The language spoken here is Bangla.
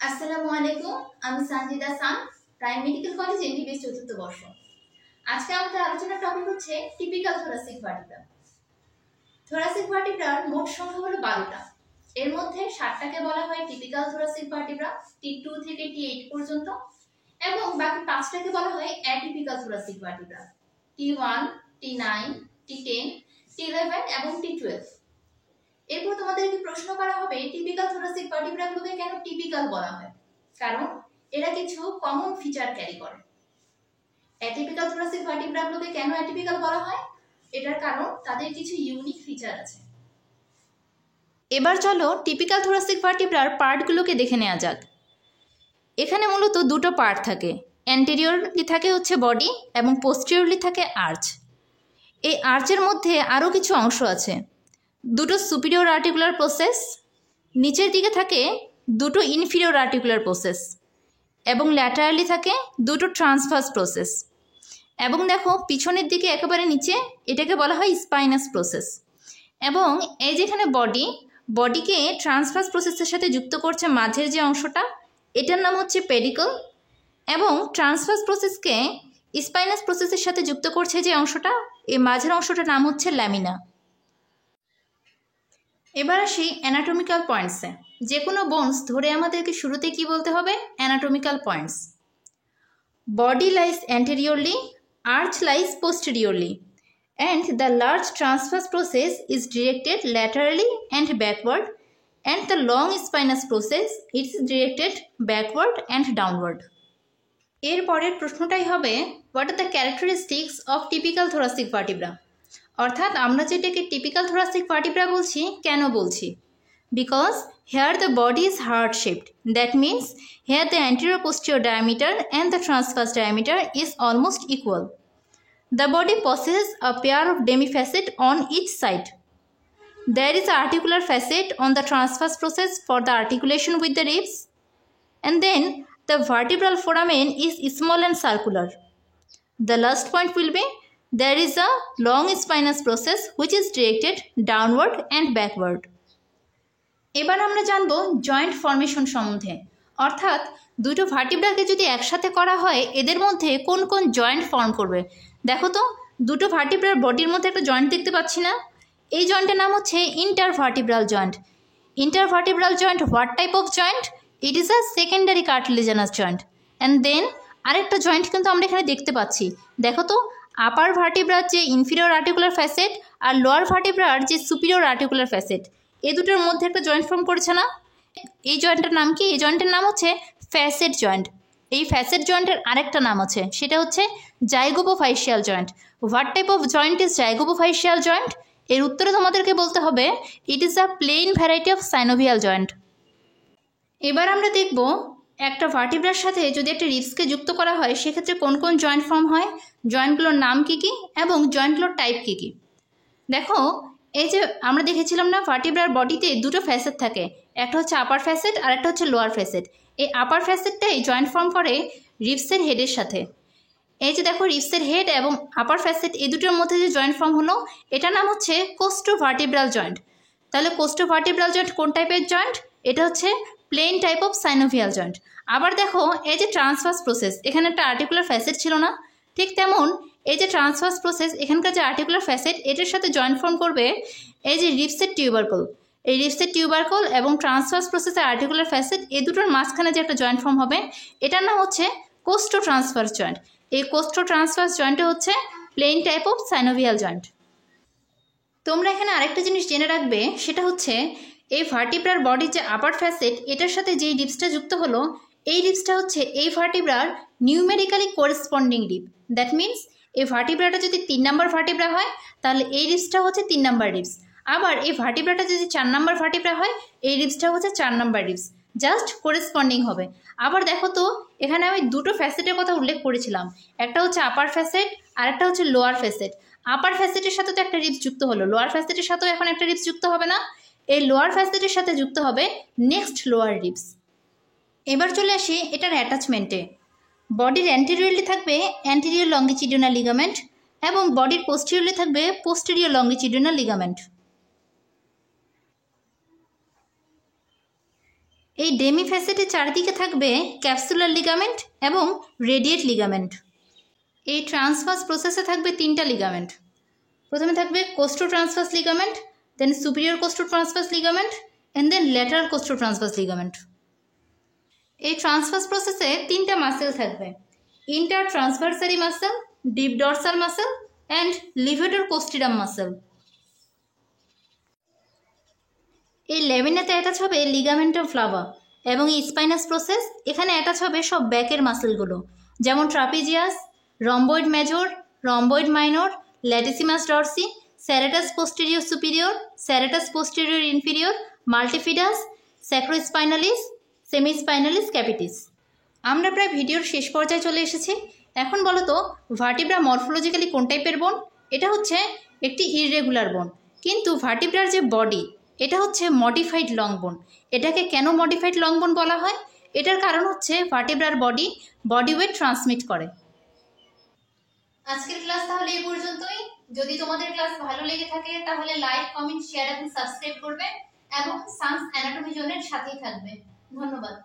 আসসালামু আলাইকুম। আমি সঞ্জিদা সান, প্রাইম মেডিকেল কলেজ এমবিবিএস চতুর্থ বর্ষ। আজকে আমাদের আলোচনার টপিক হচ্ছে টিপিক্যাল থোরাসিক ভার্টিব্রা। থোরাসিক ভার্টিব্রার মোট সংখ্যা হলো 12টা। এর মধ্যে 7টাকে বলা হয় টিপিক্যাল থোরাসিক ভার্টিব্রা, T2 থেকে T8 পর্যন্ত, এবং বাকি 5টাকে বলা হয় atypical thoracic vertebra, T1, T9, T10, T11 এবং T12। এরপর তোমাদেরকে প্রশ্ন করা হবে টিপিক্যাল থোরাসিক ভার্টিব্রাগুলোকে কেন টিপিক্যাল বলা হয়, কারণ এরা কিছু কমন ফিচার ক্যারি করে। অ্যাটিপিক্যাল থোরাসিক ভার্টিব্রাগুলোকে কেন অ্যাটিপিক্যাল বলা হয়, এটার কারণ তাদের কিছু ইউনিক ফিচার আছে। এবার চলো টিপিক্যাল থোরাসিক ভার্টিব্রার পার্টগুলোকে দেখে নেওয়া যাক। এখানে মূলত দুটো পার্ট থাকে, অ্যান্টেরিয়রলি থাকে হচ্ছে বডি এবং পোস্টেরিয়রলি থাকে আর্চ। এই আর্চের মধ্যে আরও কিছু অংশ আছে, দুটো সুপিরিয়র আর্টিকুলার প্রসেস, নিচের দিকে থাকে দুটো ইনফিরিয়র আর্টিকুলার প্রসেস, এবং ল্যাটারালি থাকে দুটো ট্রান্সভার্স প্রসেস। এবং দেখো পিছনের দিকে একেবারে নিচে এটাকে বলা হয় স্পাইনাস প্রসেস। এবং এই যেখানে বডিকে ট্রান্সভার্স প্রসেসের সাথে যুক্ত করছে মাঝের যে অংশটা, এটার নাম হচ্ছে পেডিকল, এবং ট্রান্সভার্স প্রসেসকে স্পাইনাস প্রসেসের সাথে যুক্ত করছে যে অংশটা, এই মাঝের অংশটার নাম হচ্ছে ল্যামিনা। এবার আসি অ্যানাটমিক্যাল পয়েন্টসে। যে কোনো বোনস ধরে আমাদেরকে শুরুতে কি বলতে হবে? Anatomical points. Body lies anteriorly, arch lies posteriorly, and the large transverse process is directed laterally and backward, and the long spinous process is directed backward and downward. এর পরের প্রশ্নটাই হবে what are the characteristics of typical thoracic vertebra. অর্থাৎ আমরা যেটাকে টিপিক্যাল থোরাসিক ভার্টিব্রা বলছি, কেন বলছি? Because here the body is heart shaped, that means here the anterior posterior diameter and the transverse diameter is almost equal. The body possesses a pair of demifacet on each side. There is an articular facet on the transverse process for the articulation with the ribs, and then the vertebral foramen is small and circular. The last point will be there is a long spinous process which is directed downward and backward. এবার আমরা জানব জয়েন্ট ফর্মেশন সম্বন্ধে, অর্থাৎ দুটো ভার্টিব্রাকে যদি একসাথে করা হয় এদের মধ্যে কোন কোন জয়েন্ট ফর্ম করবে। দেখো তো, দুটো ভার্টিব্রার বডির মধ্যে একটা জয়েন্ট দেখতে পাচ্ছি না? এই জয়েন্টের নাম হচ্ছে intervertebral joint. Intervertebral joint what type of joint? It is a secondary cartilaginous joint. And then আরেকটা জয়েন্ট কিন্তু আমরা এখানে দেখতে পাচ্ছি। দেখো তো, আপার ভার্টিব্রার যে ইনফিরিয়র আর্টিকুলার ফ্যাসেট আর লোয়ার ভার্টিব্রার যে সুপিরিয়র আর্টিকুলার ফ্যাসেট, এই দুটোর মধ্যে একটা জয়েন্ট ফর্ম করেছে না? এই জয়েন্টের নাম কি? এই জয়েন্টের নাম হচ্ছে ফ্যাসেট জয়েন্ট। এই ফ্যাসেট জয়েন্টের আরেকটা নাম আছে, সেটা হচ্ছে zygapophyseal joint. What type of joint is zygapophyseal joint? এর উত্তরে তোমাদেরকে বলতে হবে it is a plane variety of synovial joint. এবার আমরা দেখব একটা ভার্টিব্রার সাথে যদি একটা রিবসকে যুক্ত করা হয় সেক্ষেত্রে কোন কোন জয়েন্ট ফর্ম হয়, জয়েন্টগুলোর নাম কী কী এবং জয়েন্টগুলোর টাইপ কী কী। দেখো, এই যে আমরা দেখেছিলাম না, ভার্টিব্রার বডিতে দুটো ফ্যাসেট থাকে, একটা হচ্ছে আপার ফ্যাসেট আর একটা হচ্ছে লোয়ার ফ্যাসেট। এই আপার ফ্যাসেটটাই জয়েন্ট ফর্ম করে রিবসের হেডের সাথে। এই যে দেখো, রিবসের হেড এবং আপার ফ্যাসেট এই দুটোর মধ্যে যে জয়েন্ট ফর্ম হলো, এটার নাম হচ্ছে কোস্টোভার্টিব্রাল জয়েন্ট। তাহলে কোস্টোভার্টিব্রাল জয়েন্ট কোন টাইপের জয়েন্ট? এটা হচ্ছে plane type of synovial joint. আবার দেখো, এই যে ট্রান্সভার্স প্রসেস, এখানে একটা আর্টিকুলার ফ্যাসেট ছিল না? ঠিক তেমন এই যে ট্রান্সভার্স প্রসেস, এখানকার যে আর্টিকুলার ফ্যাসেট, এটার সাথে জয়েন্ট ফর্ম করবে এই যে রিবসের টিউবারকল। এই রিবসের টিউবারকল এবং ট্রান্সভার্স প্রসেসের আর্টিকুলার ফ্যাসেট, এই দুটোর মাঝখানে যে একটা জয়েন্ট ফর্ম হবে, এটার নাম হচ্ছে কোস্টো ট্রান্সভার্স জয়েন্ট। এই কোস্টো ট্রান্সভার্স জয়েন্টে হচ্ছে plane type of synovial joint. তোমরা এখানে আরেকটা জিনিস জেনে রাখবে, সেটা হচ্ছে এই ভার্টিব্রার বডির যে আপার ফ্যাসেট, এটার সাথে যেই রিবসটা যুক্ত হলো, এই রিবসটা হচ্ছে এই ভার্টিব্রার numerically corresponding rib. That means এই ভার্টিব্রাটা যদি 3 নম্বর ভার্টিব্রা হয় তাহলে এই রিবসটা হচ্ছে 3 নম্বর রিবস। আবার এই ভার্টিব্রাটা যদি 4 নম্বর ভার্টিব্রা হয়, এই রিবসটা হচ্ছে 4 নম্বর রিবস, জাস্ট কোরেসপন্ডিং হবে। আবার দেখো তো, এখানে আমি দুটো ফ্যাসেটের কথা উল্লেখ করেছিলাম, একটা হচ্ছে আপার ফ্যাসেট আর একটা হচ্ছে লোয়ার ফ্যাসেট। আপার ফ্যাসেটের সাথে তো একটা রিবস যুক্ত হলো, লোয়ার ফ্যাসেটের সাথেও এখন একটা রিবস যুক্ত হবে না? এই লোয়ার ফ্যাসেটের সাথে যুক্ত হবে নেক্সট লোয়ার রিবস। এবার চলে আসি এটার অ্যাটাচমেন্টে। বডির অ্যান্টেরিয়রলি থাকবে অ্যান্টেরিয়র লঙ্গিটিউডিনাল লিগামেন্ট এবং বডির পোস্টেরিয়রলি থাকবে পোস্টেরিয়র লঙ্গিটিউডিনাল লিগামেন্ট। এই ডেমি ফ্যাসেটের চারিদিকে থাকবে ক্যাপসুলার লিগামেন্ট এবং রেডিয়েট লিগামেন্ট। এই ট্রান্সভার্স প্রসেসে থাকবে 3টা লিগামেন্ট। প্রথমে থাকবে costotransverse ligament, then superior costotransverse ligament and then lateral costotransverse ligament. এই ট্রান্সভার্স প্রসেসে 3টা মাসেল থাকবে, intertransversarii muscle, deep dorsal muscle and levator costarum muscle. এই ল্যামিনাতে অ্যাটাচ হবে লিগামেন্টাম ফ্লাভা এবং এই স্পাইনাস প্রসেস এখানে অ্যাটাচ হবে সব ব্যাকের মাসেলগুলো, যেমন trapezius, rhomboid major, rhomboid minor, latissimus dorsi, serratus posterior superior, serratus posterior inferior, multifidus, sacrospinalis, semispinalis capitis. আমরা প্রায় ভিডিওর শেষ পর্যায়ে চলে এসেছি। এখন বলো তো ভার্টিব্রা মরফোলজিক্যালি কোন টাইপের বোন? এটা হচ্ছে একটি ইররেগুলার বোন, কিন্তু ভার্টিব্রার যে বডি এটা হচ্ছে মডিফাইড লং বোন। এটাকে কেন মডিফাইড লং বোন বলা হয়? এটার কারণ হচ্ছে ভার্টিব্রার বডি ওয়েট ট্রান্সমিট করে। আজকের ক্লাস তাহলে এই পর্যন্তই। যদি তোমাদের ক্লাস ভালো লেগে থাকে তাহলে লাইক, কমেন্ট, শেয়ার এবং সাবস্ক্রাইব করবে এবং সায়েন্স অ্যানাটমি জোনের সাথেই থাকবে। ধন্যবাদ।